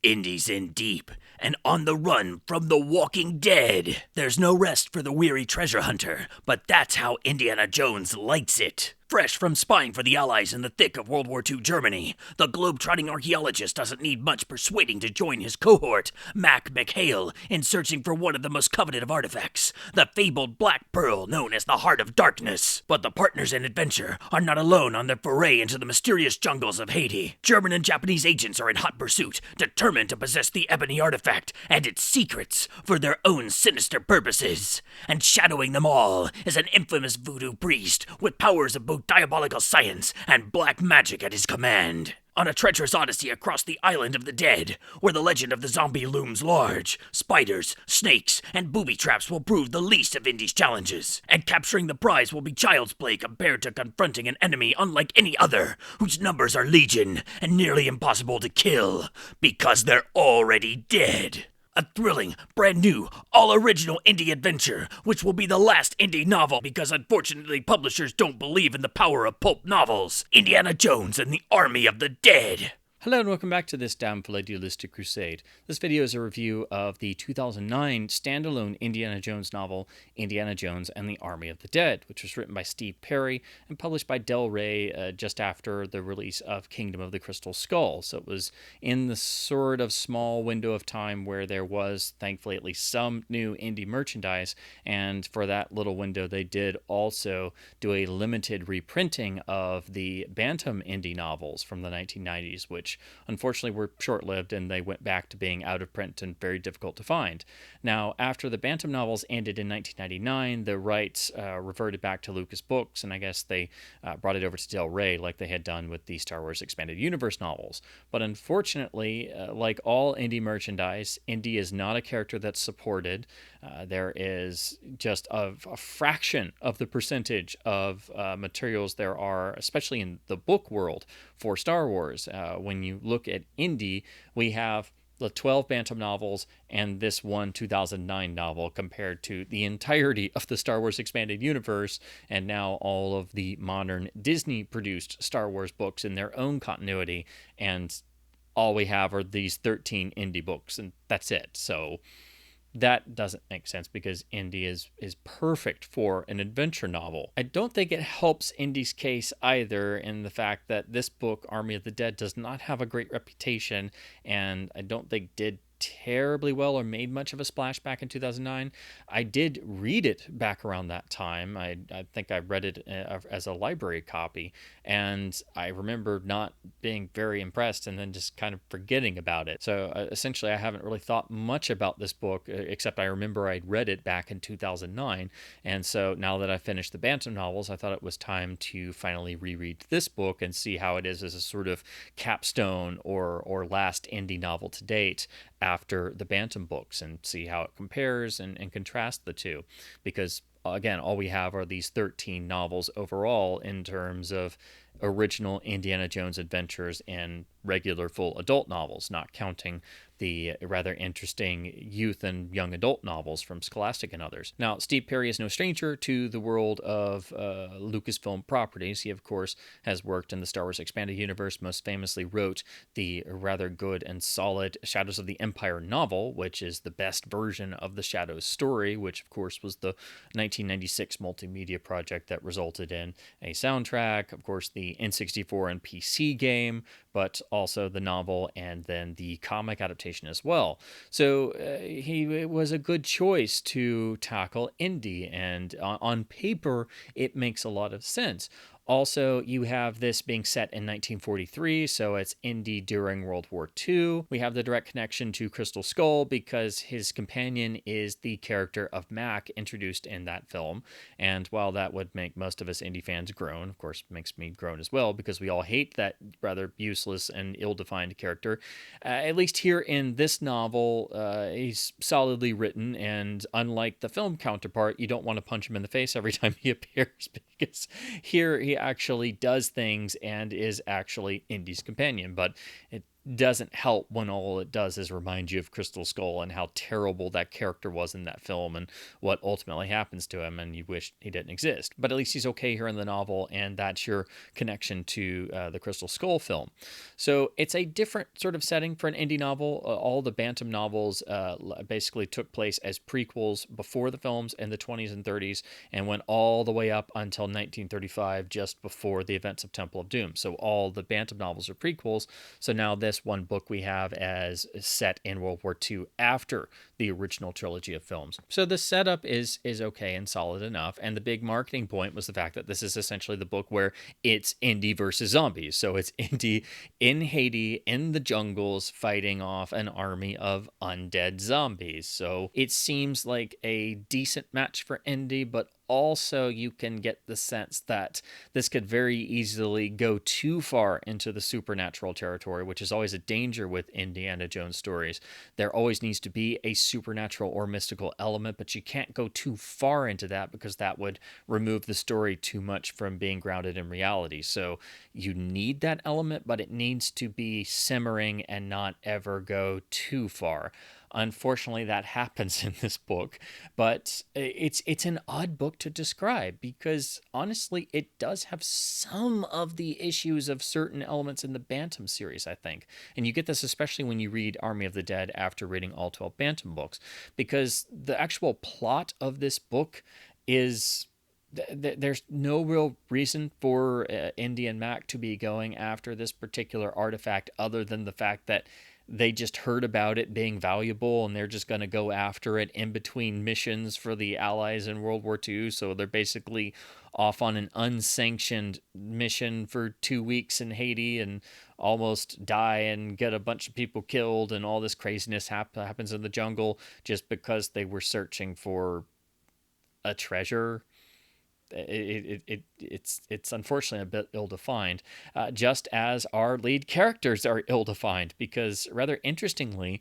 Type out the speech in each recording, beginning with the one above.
Indy's in deep and on the run from the walking dead. There's no rest for the weary treasure hunter, but that's how Indiana Jones likes it. Fresh from spying for the Allies in the thick of World War II Germany, the globe-trotting archaeologist doesn't need much persuading to join his cohort, Mac McHale, in searching for one of the most coveted of artifacts, the fabled Black Pearl known as the Heart of Darkness. But the partners in adventure are not alone on their foray into the mysterious jungles of Haiti. German and Japanese agents are in hot pursuit, determined to possess the ebony artifact and its secrets for their own sinister purposes. And shadowing them all is an infamous voodoo priest with powers of both diabolical science and black magic at his command. On a treacherous odyssey across the island of the dead, where the legend of the zombie looms large, spiders, snakes, and booby traps will prove the least of Indy's challenges, and capturing the prize will be child's play compared to confronting an enemy unlike any other, whose numbers are legion and nearly impossible to kill, because they're already dead. A thrilling, brand new, all-original indie adventure, which will be the last indie novel because unfortunately publishers don't believe in the power of pulp novels. Indiana Jones and the Army of the Dead. Hello and welcome back to this damnful idealistic crusade. This video is a review of the 2009 standalone Indiana Jones novel, Indiana Jones and the Army of the Dead, which was written by Steve Perry and published by Del Rey just after the release of Kingdom of the Crystal Skull. So it was in the sort of small window of time where there was, thankfully, at least some new indie merchandise, and for that little window they did also do a limited reprinting of the Bantam indie novels from the 1990s, which unfortunately were short-lived and they went back to being out of print and very difficult to find. Now, after the Bantam novels ended in 1999, the rights reverted back to Lucas Books, and I guess they brought it over to Del Rey like they had done with the Star Wars Expanded Universe novels. But unfortunately, like all indie merchandise, Indy is not a character that's supported. There is just a fraction of the percentage of materials there are, especially in the book world, for Star Wars. When you look at Indy, we have the 12 Bantam novels and this one 2009 novel compared to the entirety of the Star Wars Expanded Universe and now all of the modern Disney-produced Star Wars books in their own continuity, and all we have are these 13 indie books, and that's it. So that doesn't make sense because Indy is perfect for an adventure novel. I don't think it helps Indy's case either in the fact that this book, Army of the Dead, does not have a great reputation, and I don't think did terribly well or made much of a splash back in 2009. I did read it back around that time. I think I read it as a library copy, and I remember not being very impressed and then just kind of forgetting about it. So essentially I haven't really thought much about this book, except I remember I'd read it back in 2009, and so now that I finished the Bantam novels, I thought it was time to finally reread this book and see how it is as a sort of capstone or last indie novel to date after the Bantam books, and see how it compares and contrast the two, because again, all we have are these 13 novels overall in terms of original Indiana Jones adventures and regular full adult novels, not counting the rather interesting youth and young adult novels from Scholastic and others. Now, Steve Perry is no stranger to the world of Lucasfilm properties. He, of course, has worked in the Star Wars Expanded Universe, most famously wrote the rather good and solid Shadows of the Empire novel, which is the best version of the Shadows story, which, of course, was the 1996 multimedia project that resulted in a soundtrack, of course, the N64 and PC game, but also the novel and then the comic adaptation as well. So it was a good choice to tackle Indy, and on paper, it makes a lot of sense. Also, you have this being set in 1943, so it's Indy during World War II. We have the direct connection to Crystal Skull because his companion is the character of Mac introduced in that film. And while that would make most of us Indy fans groan, of course, makes me groan as well because we all hate that rather useless and ill-defined character. At least here in this novel, he's solidly written, and unlike the film counterpart, you don't want to punch him in the face every time he appears because here he actually does things and is actually Indy's companion, but it doesn't help when all it does is remind you of Crystal Skull and how terrible that character was in that film and what ultimately happens to him, and you wish he didn't exist. But at least he's okay here in the novel, and that's your connection to the Crystal Skull film. So it's a different sort of setting for an indie novel. All the Bantam novels basically took place as prequels before the films in the 20s and 30s and went all the way up until 1935, just before the events of Temple of Doom. So all the Bantam novels are prequels. So now this one book we have as set in World War II after the original trilogy of films. So the setup is okay and solid enough. And the big marketing point was the fact that this is essentially the book where it's Indy versus zombies. So it's Indy in Haiti, in the jungles, fighting off an army of undead zombies. So it seems like a decent match for Indy, but also you can get the sense that this could very easily go too far into the supernatural territory, which is always a danger with Indiana Jones stories. There always needs to be a supernatural or mystical element, but you can't go too far into that because that would remove the story too much from being grounded in reality. So you need that element, but it needs to be simmering and not ever go too far. Unfortunately, that happens in this book, but it's an odd book to describe because honestly, it does have some of the issues of certain elements in the Bantam series, I think. And you get this especially when you read Army of the Dead after reading all 12 Bantam books, because the actual plot of this book is there's no real reason for Indy and Mac to be going after this particular artifact other than the fact that they just heard about it being valuable and they're just going to go after it in between missions for the Allies in World War II. So they're basically off on an unsanctioned mission for 2 weeks in Haiti and almost die and get a bunch of people killed, and all this craziness happens in the jungle just because they were searching for a treasure. It's unfortunately a bit ill-defined, just as our lead characters are ill-defined, because rather interestingly,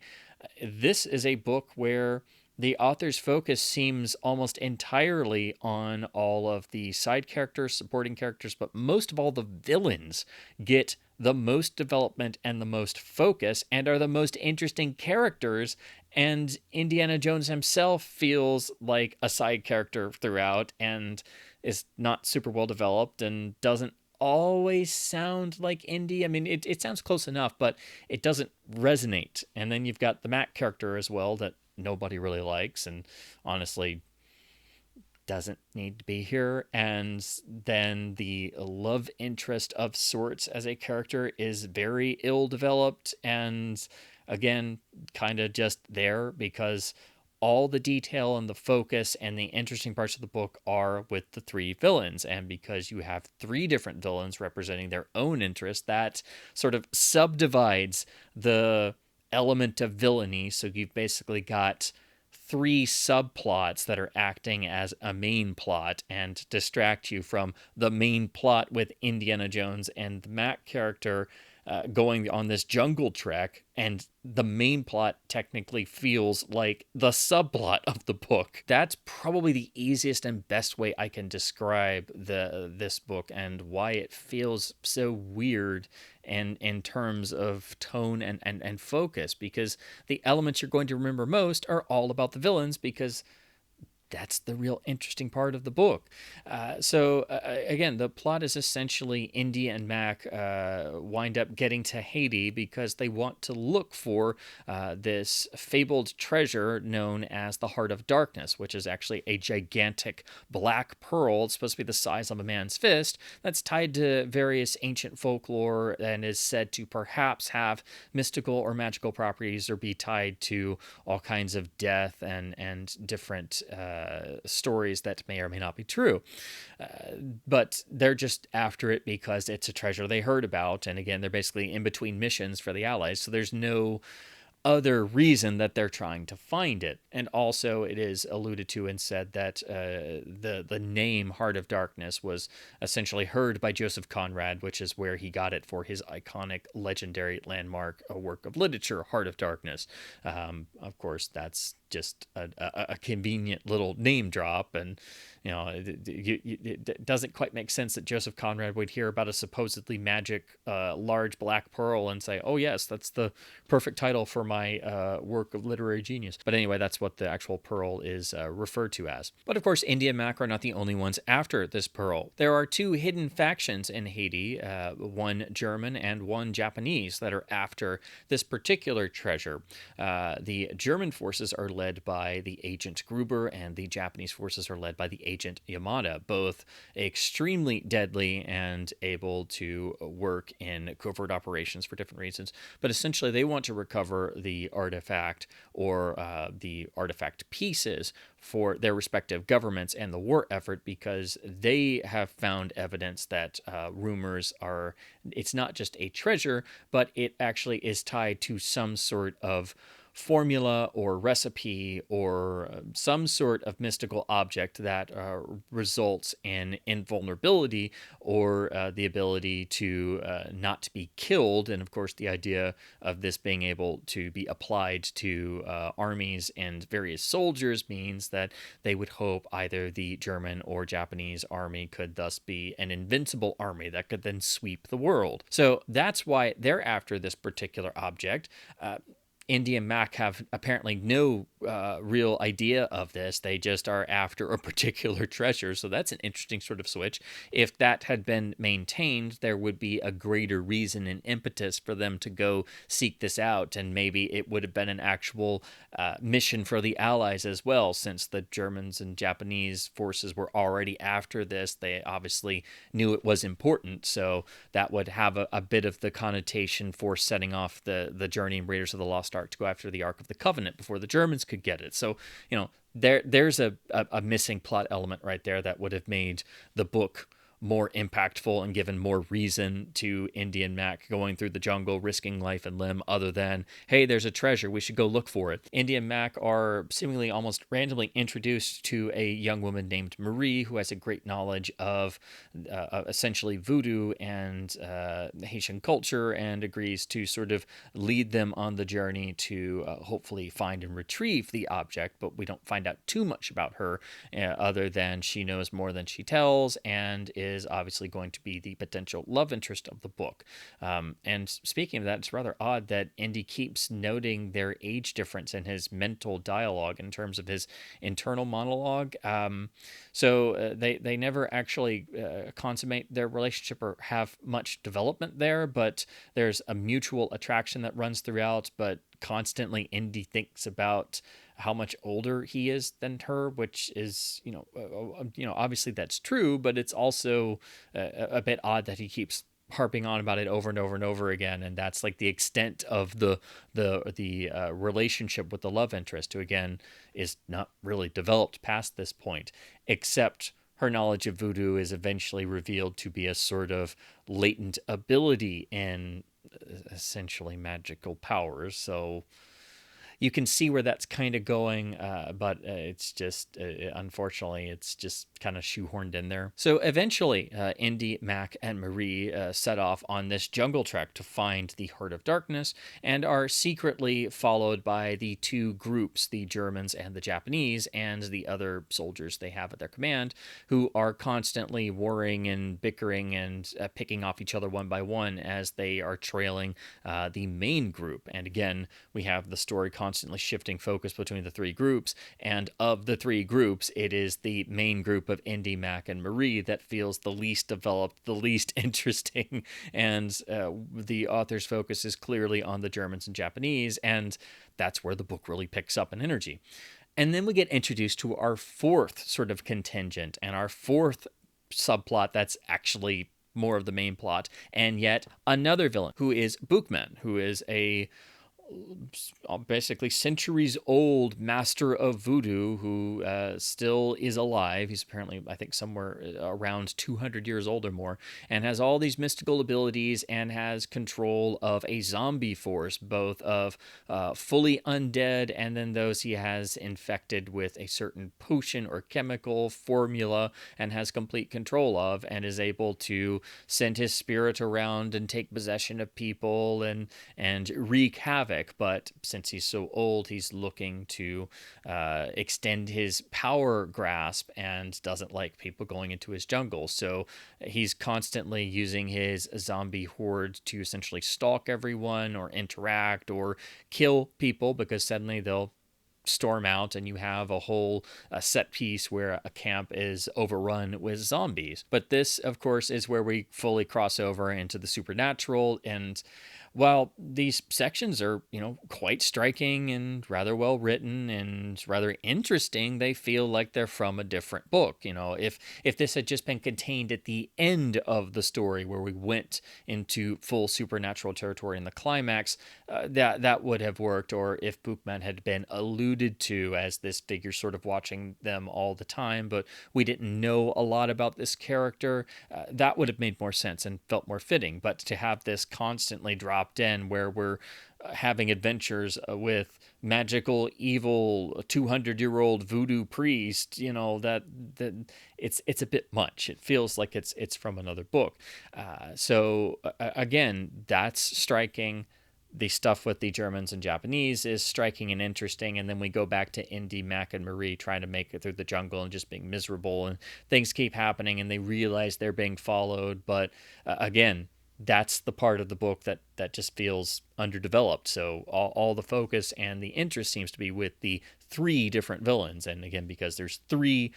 this is a book where the author's focus seems almost entirely on all of the side characters, supporting characters, but most of all the villains get the most development and the most focus and are the most interesting characters. And Indiana Jones himself feels like a side character throughout and is not super well developed and doesn't always sound like Indy. I mean, it sounds close enough, but it doesn't resonate. And then you've got the Mac character as well that nobody really likes and honestly doesn't need to be here. And then the love interest of sorts as a character is very ill developed and again kind of just there because all the detail and the focus and the interesting parts of the book are with the three villains. And because you have three different villains representing their own interests, that sort of subdivides the element of villainy. So you've basically got three subplots that are acting as a main plot and distract you from the main plot with Indiana Jones and the Mac character going on this jungle trek, and the main plot technically feels like the subplot of the book. That's probably the easiest and best way I can describe this book and why it feels so weird and in terms of tone and focus, because the elements you're going to remember most are all about the villains, because that's the real interesting part of the book. Again, the plot is essentially Indy and Mac wind up getting to Haiti because they want to look for this fabled treasure known as the Heart of Darkness, which is actually a gigantic black pearl. It's supposed to be the size of a man's fist that's tied to various ancient folklore and is said to perhaps have mystical or magical properties or be tied to all kinds of death and different stories that may or may not be true. But they're just after it because it's a treasure they heard about. And again, they're basically in between missions for the Allies. So there's no other reason that they're trying to find it. And also it is alluded to and said that the name Heart of Darkness was essentially heard by Joseph Conrad, which is where he got it for his iconic, legendary landmark work of literature, Heart of Darkness. Of course, that's just a convenient little name drop, and it doesn't quite make sense that Joseph Conrad would hear about a supposedly magic large black pearl and say, oh yes, that's the perfect title for my work of literary genius. But anyway, that's what the actual pearl is referred to as. But of course, Indy and Mac are not the only ones after this pearl. There are two hidden factions in Haiti, one German and one Japanese, that are after this particular treasure. The German forces are led by the agent Gruber, and the Japanese forces are led by the agent Yamada, both extremely deadly and able to work in covert operations for different reasons. But essentially, they want to recover the artifact or the artifact pieces for their respective governments and the war effort, because they have found evidence that rumors are, it's not just a treasure, but it actually is tied to some sort of formula or recipe or some sort of mystical object that results in invulnerability or the ability to not be killed. And of course, the idea of this being able to be applied to armies and various soldiers means that they would hope either the German or Japanese army could thus be an invincible army that could then sweep the world. So that's why they're after this particular object. Indy and Mac have apparently no real idea of this. They just are after a particular treasure. So that's an interesting sort of switch. If that had been maintained, there would be a greater reason and impetus for them to go seek this out. And maybe it would have been an actual mission for the Allies as well, since the Germans and Japanese forces were already after this. They obviously knew it was important. So that would have a bit of the connotation for setting off the journey in Raiders of the Lost Ark to go after the Ark of the Covenant before the Germans could get it. So, there's a missing plot element right there that would have made the book more impactful and given more reason to Indy and Mac going through the jungle, risking life and limb, other than, hey, there's a treasure, we should go look for it. Indy and Mac are seemingly almost randomly introduced to a young woman named Marie, who has a great knowledge of essentially voodoo and Haitian culture, and agrees to sort of lead them on the journey to hopefully find and retrieve the object. But we don't find out too much about her other than she knows more than she tells, and is obviously going to be the potential love interest of the book. And speaking of that, it's rather odd that Indy keeps noting their age difference in his mental dialogue in terms of his internal monologue. So they never actually consummate their relationship or have much development there, but there's a mutual attraction that runs throughout. But constantly Indy thinks about how much older he is than her, which is, obviously that's true, but it's also a bit odd that he keeps harping on about it over and over and over again. And that's like the extent of the relationship with the love interest, who again is not really developed past this point, except her knowledge of voodoo is eventually revealed to be a sort of latent ability in essentially magical powers. So you can see where that's kind of going, but it's just, unfortunately, it's just kind of shoehorned in there. So eventually, Indy, Mac, and Marie set off on this jungle trek to find the Heart of Darkness, and are secretly followed by the two groups, the Germans and the Japanese, and the other soldiers they have at their command, who are constantly worrying and bickering and picking off each other one by one as they are trailing the main group. And again, we have the story constantly shifting focus between the three groups, and of the three groups, it is the main group of Indy, Mac, and Marie that feels the least developed, the least interesting, and the author's focus is clearly on the Germans and Japanese, and that's where the book really picks up in energy. And then we get introduced to our fourth sort of contingent, and our fourth subplot that's actually more of the main plot, and yet another villain, who is Bookman, who is a basically centuries old master of voodoo who still is alive. He's apparently, I think, somewhere around 200 years old or more, and has all these mystical abilities and has control of a zombie force, both of fully undead and then those he has infected with a certain potion or chemical formula and has complete control of, and is able to send his spirit around and take possession of people and wreak havoc. But since he's so old, he's looking to extend his power grasp and doesn't like people going into his jungle. So he's constantly using his zombie horde to essentially stalk everyone or interact or kill people, because suddenly they'll storm out and you have a whole set piece where a camp is overrun with zombies. But this, of course, is where we fully cross over into the supernatural. And while these sections are, quite striking and rather well written and rather interesting, they feel like they're from a different book. If this had just been contained at the end of the story where we went into full supernatural territory in the climax, that would have worked. Or if Bookman had been alluded to as this figure sort of watching them all the time, but we didn't know a lot about this character, that would have made more sense and felt more fitting. But to have this constantly dropped in where we're having adventures with magical evil 200-year-old voodoo priest, that it's a bit much. It feels like it's from another book. So again, that's striking. The stuff with the Germans and Japanese is striking and interesting. And then we go back to Indy, Mac, and Marie trying to make it through the jungle and just being miserable, and things keep happening and they realize they're being followed. But again, that's the part of the book that just feels underdeveloped. So all the focus and the interest seems to be with the three different villains. And again, because there's three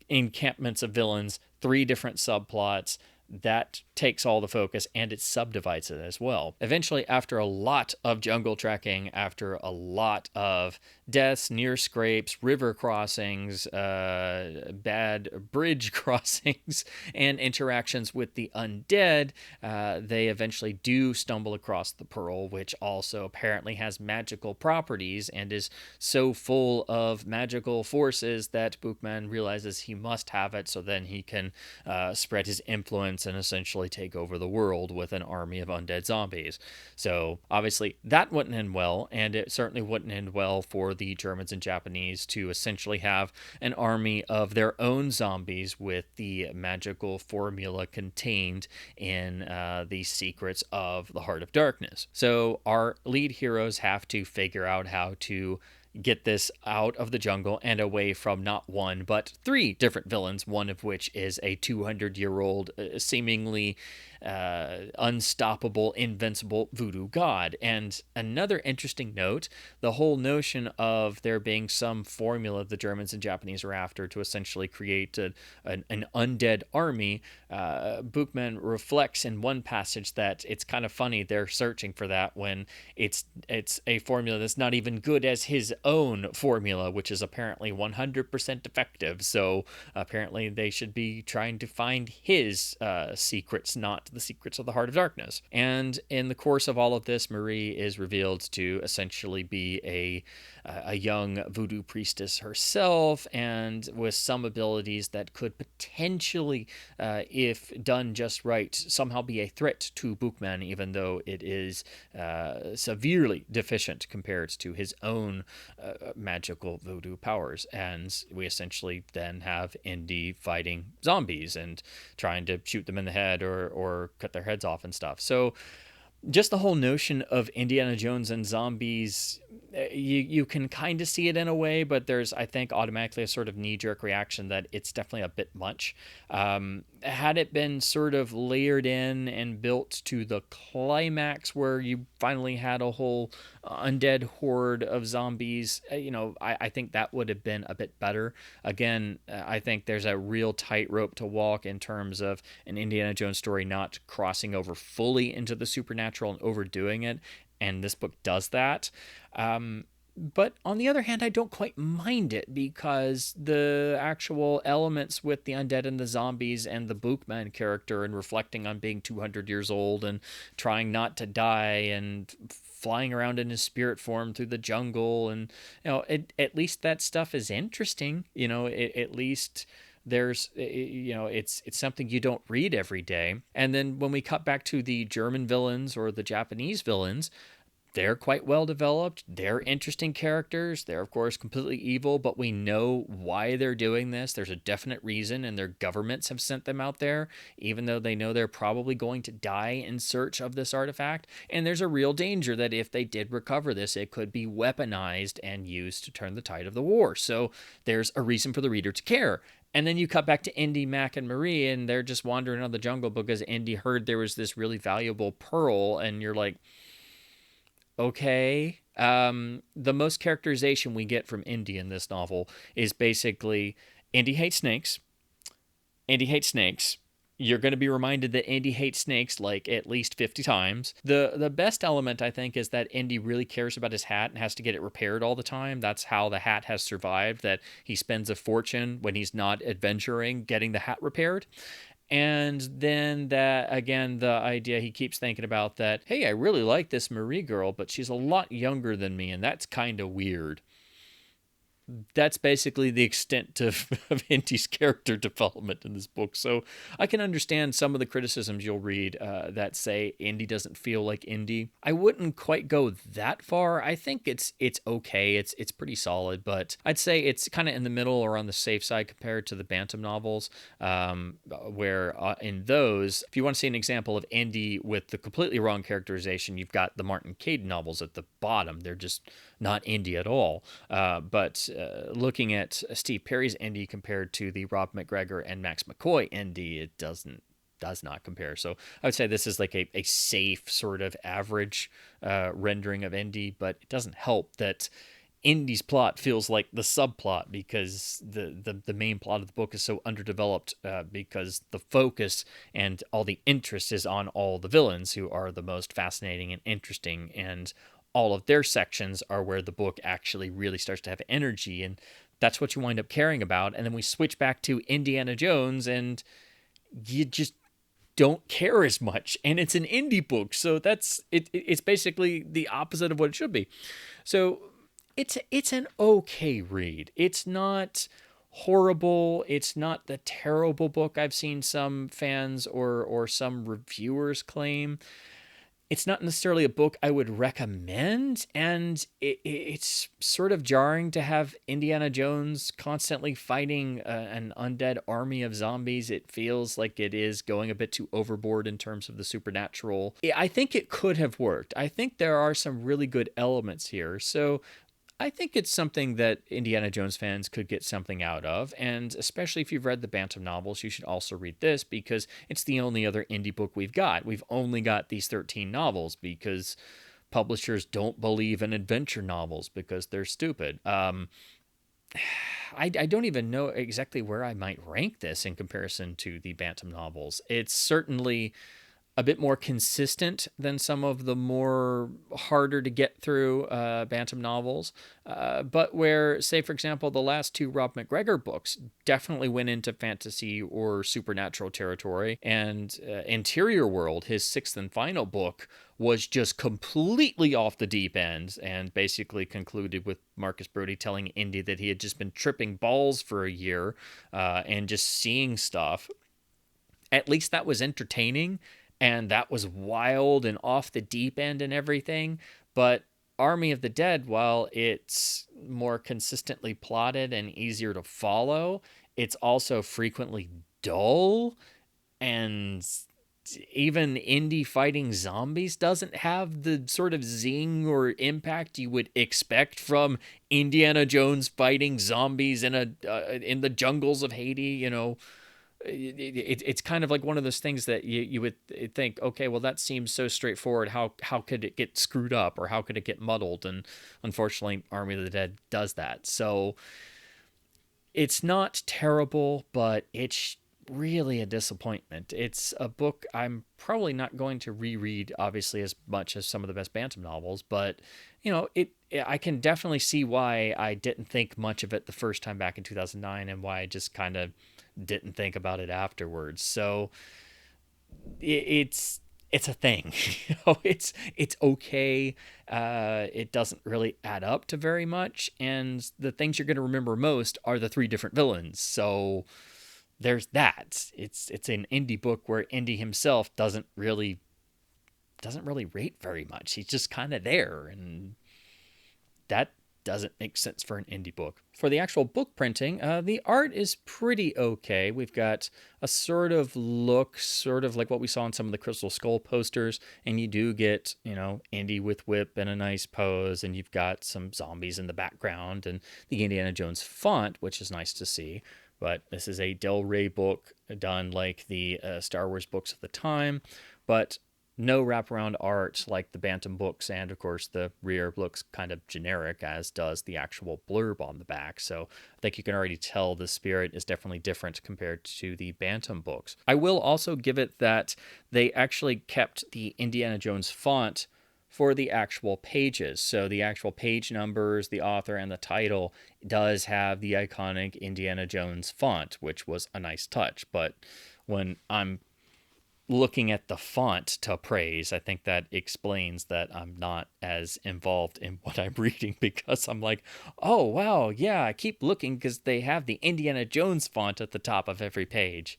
encampments of villains, three different subplots, that takes all the focus and it subdivides it as well. Eventually, after a lot of jungle trekking, after a lot of deaths, near scrapes, river crossings, bad bridge crossings, and interactions with the undead, they eventually do stumble across the pearl, which also apparently has magical properties and is so full of magical forces that Bookman realizes he must have it, so then he can spread his influence and essentially take over the world with an army of undead zombies. So obviously that wouldn't end well, and it certainly wouldn't end well for the Germans and Japanese to essentially have an army of their own zombies with the magical formula contained in the secrets of the Heart of Darkness. So our lead heroes have to figure out how to get this out of the jungle and away from not one, but three different villains, one of which is a 200-year-old, seemingly unstoppable, invincible voodoo god. And another interesting note, the whole notion of there being some formula the Germans and Japanese are after to essentially create an undead army, Bookman reflects in one passage that it's kind of funny they're searching for that when it's a formula that's not even good as his own formula, which is apparently 100% effective. So apparently they should be trying to find his secrets, not the secrets of the Heart of Darkness. And in the course of all of this, Marie is revealed to essentially be a young voodoo priestess herself, and with some abilities that could potentially, if done just right, somehow be a threat to Bookman, even though it is severely deficient compared to his own magical voodoo powers. And we essentially then have Indy fighting zombies and trying to shoot them in the head or cut their heads off and stuff. So just the whole notion of Indiana Jones and zombies, you can kind of see it in a way, but there's, I think, automatically a sort of knee-jerk reaction that it's definitely a bit much. Had it been sort of layered in and built to the climax where you finally had a whole undead horde of zombies, I think that would have been a bit better. Again, I think there's a real tightrope to walk in terms of an Indiana Jones story not crossing over fully into the supernatural and overdoing it, and this book does that. But on the other hand, I don't quite mind it, because the actual elements with the undead and the zombies and the Bookman character and reflecting on being 200 years old and trying not to die and flying around in his spirit form through the jungle, and at least that stuff is interesting. At least there's it's something you don't read every day. And then when we cut back to the German villains or the Japanese villains, they're quite well developed. They're interesting characters. They're, of course, completely evil, but we know why they're doing this. There's a definite reason, and their governments have sent them out there, even though they know they're probably going to die in search of this artifact. And there's a real danger that if they did recover this, it could be weaponized and used to turn the tide of the war. So there's a reason for the reader to care. And then you cut back to Indy, Mac, and Marie, and they're just wandering around the jungle because Indy heard there was this really valuable pearl, and you're like, okay. The most characterization we get from Indy in this novel is basically Indy hates snakes. Indy hates snakes. You're going to be reminded that Indy hates snakes like at least 50 times. The best element, I think, is that Indy really cares about his hat and has to get it repaired all the time. That's how the hat has survived, that he spends a fortune when he's not adventuring getting the hat repaired. And then that, again, the idea he keeps thinking about that, hey, I really like this Marie girl, but she's a lot younger than me, and that's kind of weird. That's basically the extent of Indy's character development in this book. So I can understand some of the criticisms you'll read that say Indy doesn't feel like Indy. I wouldn't quite go that far. I think it's okay. It's pretty solid, but I'd say it's kind of in the middle or on the safe side compared to the Bantam novels, where in those, if you want to see an example of Indy with the completely wrong characterization, you've got the Martin Cade novels at the bottom. They're just not Indy at all. But looking at Steve Perry's Indy compared to the Rob McGregor and Max McCoy Indy, it does not compare. So I would say this is like a safe sort of average rendering of Indy, but it doesn't help that Indy's plot feels like the subplot because the main plot of the book is so underdeveloped because the focus and all the interest is on all the villains, who are the most fascinating and interesting, and all of their sections are where the book actually really starts to have energy, and that's what you wind up caring about. And then we switch back to Indiana Jones, and you just don't care as much, and it's an indie book, so that's it. It's basically the opposite of what it should be. So it's an okay read. It's not horrible. It's not the terrible book I've seen some fans or some reviewers claim. It's not necessarily a book I would recommend, and it's sort of jarring to have Indiana Jones constantly fighting an undead army of zombies. It feels like it is going a bit too overboard in terms of the supernatural. I think it could have worked. I think there are some really good elements here, so I think it's something that Indiana Jones fans could get something out of, and especially if you've read the Bantam novels, you should also read this because it's the only other indie book we've got. We've only got these 13 novels because publishers don't believe in adventure novels because they're stupid. I don't even know exactly where I might rank this in comparison to the Bantam novels. It's certainly a bit more consistent than some of the more harder to get through Bantam novels, but where, say, for example, the last two Rob McGregor books definitely went into fantasy or supernatural territory, and Interior World, his sixth and final book, was just completely off the deep end and basically concluded with Marcus Brody telling Indy that he had just been tripping balls for a year and just seeing stuff. At least that was entertaining, and that was wild and off the deep end and everything. But Army of the Dead, while it's more consistently plotted and easier to follow, it's also frequently dull, and even Indy fighting zombies doesn't have the sort of zing or impact you would expect from Indiana Jones fighting zombies in in the jungles of Haiti. It's kind of like one of those things that you would think, okay, well, that seems so straightforward. How could it get screwed up, or how could it get muddled? And unfortunately, Army of the Dead does that. So it's not terrible, but it's really a disappointment. It's a book I'm probably not going to reread, obviously, as much as some of the best Bantam novels, but I can definitely see why I didn't think much of it the first time back in 2009, and why I just kind of didn't think about it afterwards. So it's it's a thing. It's okay. It doesn't really add up to very much, and the things you're going to remember most are the three different villains. So there's that. It's an indie book where Indy himself doesn't really rate very much. He's just kind of there, and that doesn't make sense for an indie book. For the actual book printing, the art is pretty okay. We've got a sort of look, sort of like what we saw in some of the Crystal Skull posters, and you do get, Indy with whip and a nice pose, and you've got some zombies in the background, and the Indiana Jones font, which is nice to see. But this is a Del Rey book done like the Star Wars books of the time, but no wraparound art like the Bantam books, and of course the rear looks kind of generic, as does the actual blurb on the back. So I think you can already tell the spirit is definitely different compared to the Bantam books. I will also give it that they actually kept the Indiana Jones font for the actual pages. So the actual page numbers, the author, and the title does have the iconic Indiana Jones font, which was a nice touch. But when I'm looking at the font to praise, I think that explains that I'm not as involved in what I'm reading, because I'm like, oh, wow, yeah, I keep looking because they have the Indiana Jones font at the top of every page.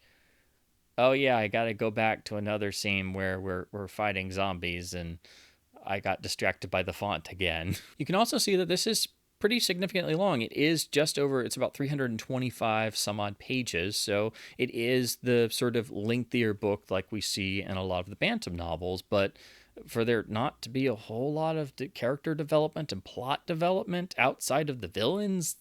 Oh, yeah, I got to go back to another scene where we're fighting zombies, and I got distracted by the font again. You can also see that this is pretty significantly long. It's about 325 some odd pages, so it is the sort of lengthier book like we see in a lot of the Bantam novels, but for there not to be a whole lot of character development and plot development outside of the villains,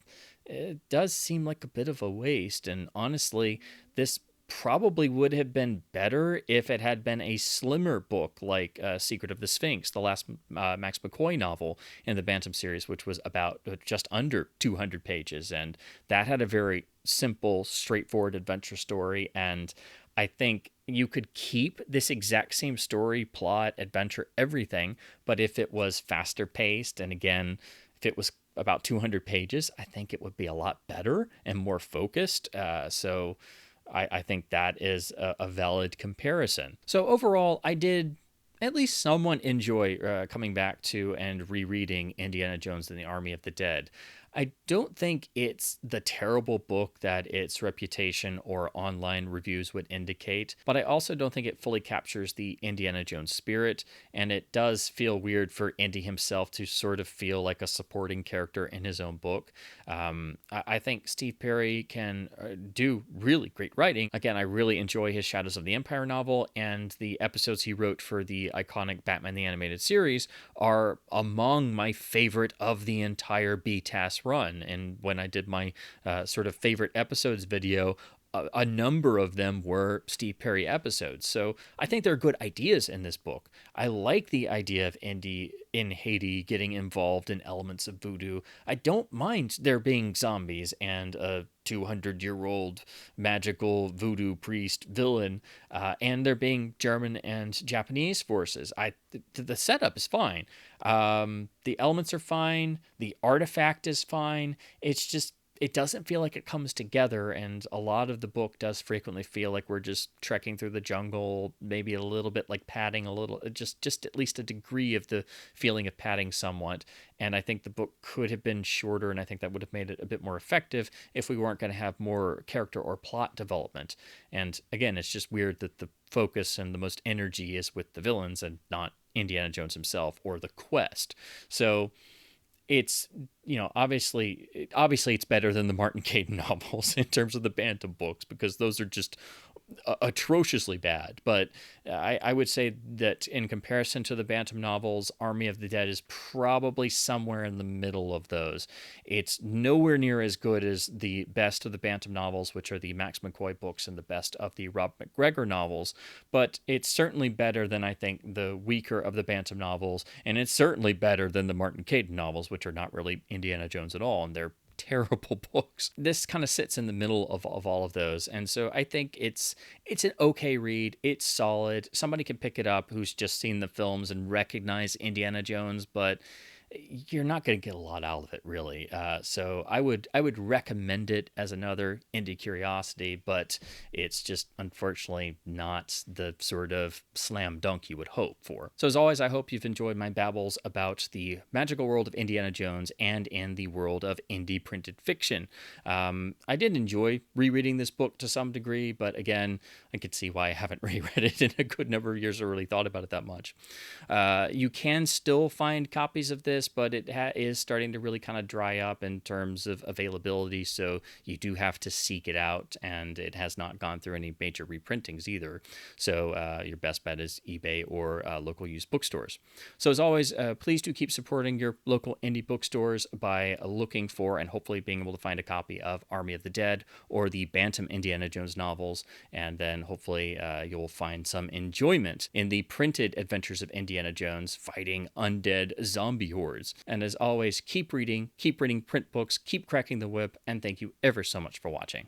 it does seem like a bit of a waste. And honestly, this probably would have been better if it had been a slimmer book like Secret of the Sphinx, the last Max McCoy novel in the Bantam series, which was about just under 200 pages. And that had a very simple, straightforward adventure story. And I think you could keep this exact same story, plot, adventure, everything, but if it was faster paced, and again, if it was about 200 pages, I think it would be a lot better and more focused. So I think that is a valid comparison. So overall, I did at least somewhat enjoy coming back to and rereading Indiana Jones and the Army of the Dead. I don't think it's the terrible book that its reputation or online reviews would indicate, but I also don't think it fully captures the Indiana Jones spirit, and it does feel weird for Indy himself to sort of feel like a supporting character in his own book. I think Steve Perry can do really great writing. Again, I really enjoy his Shadows of the Empire novel, and the episodes he wrote for the iconic Batman the Animated Series are among my favorite of the entire BTAS run. And when I did my sort of favorite episodes video, a number of them were Steve Perry episodes. So I think there are good ideas in this book. I like the idea of Indy in Haiti getting involved in elements of voodoo. I don't mind there being zombies and a 200-year-old magical voodoo priest villain, and there being German and Japanese forces. The setup is fine. The elements are fine. The artifact is fine. It's just it doesn't feel like it comes together, and a lot of the book does frequently feel like we're just trekking through the jungle, maybe a little bit like padding a little, just at least a degree of the feeling of padding somewhat. And I think the book could have been shorter, and I think that would have made it a bit more effective if we weren't going to have more character or plot development. And again, it's just weird that the focus and the most energy is with the villains and not Indiana Jones himself or the quest. So it's, obviously it's better than the Martin Caidin novels in terms of the Bantam books, because those are just atrociously bad. But I would say that in comparison to the Bantam novels, Army of the Dead is probably somewhere in the middle of those. It's nowhere near as good as the best of the Bantam novels, which are the Max McCoy books, and the best of the Rob McGregor novels, but it's certainly better than, I think, the weaker of the Bantam novels, and it's certainly better than the Martin Caidin novels, which are not really Indiana Jones at all, and they're terrible books. This kind of sits in the middle of all of those, and so I think it's an okay read. It's solid. Somebody can pick it up who's just seen the films and recognize Indiana Jones, but you're not going to get a lot out of it, really. So I would recommend it as another indie curiosity, but it's just unfortunately not the sort of slam dunk you would hope for. So as always, I hope you've enjoyed my babbles about the magical world of Indiana Jones and in the world of indie printed fiction. I did enjoy rereading this book to some degree, but again, I could see why I haven't reread it in a good number of years or really thought about it that much. You can still find copies of this, but it is starting to really kind of dry up in terms of availability, so you do have to seek it out, and it has not gone through any major reprintings either. So your best bet is eBay or local used bookstores. So as always, please do keep supporting your local indie bookstores by looking for and hopefully being able to find a copy of Army of the Dead or the Bantam Indiana Jones novels, and then hopefully you'll find some enjoyment in the printed adventures of Indiana Jones fighting undead zombie hordes. And as always, keep reading print books, keep cracking the whip, and thank you ever so much for watching.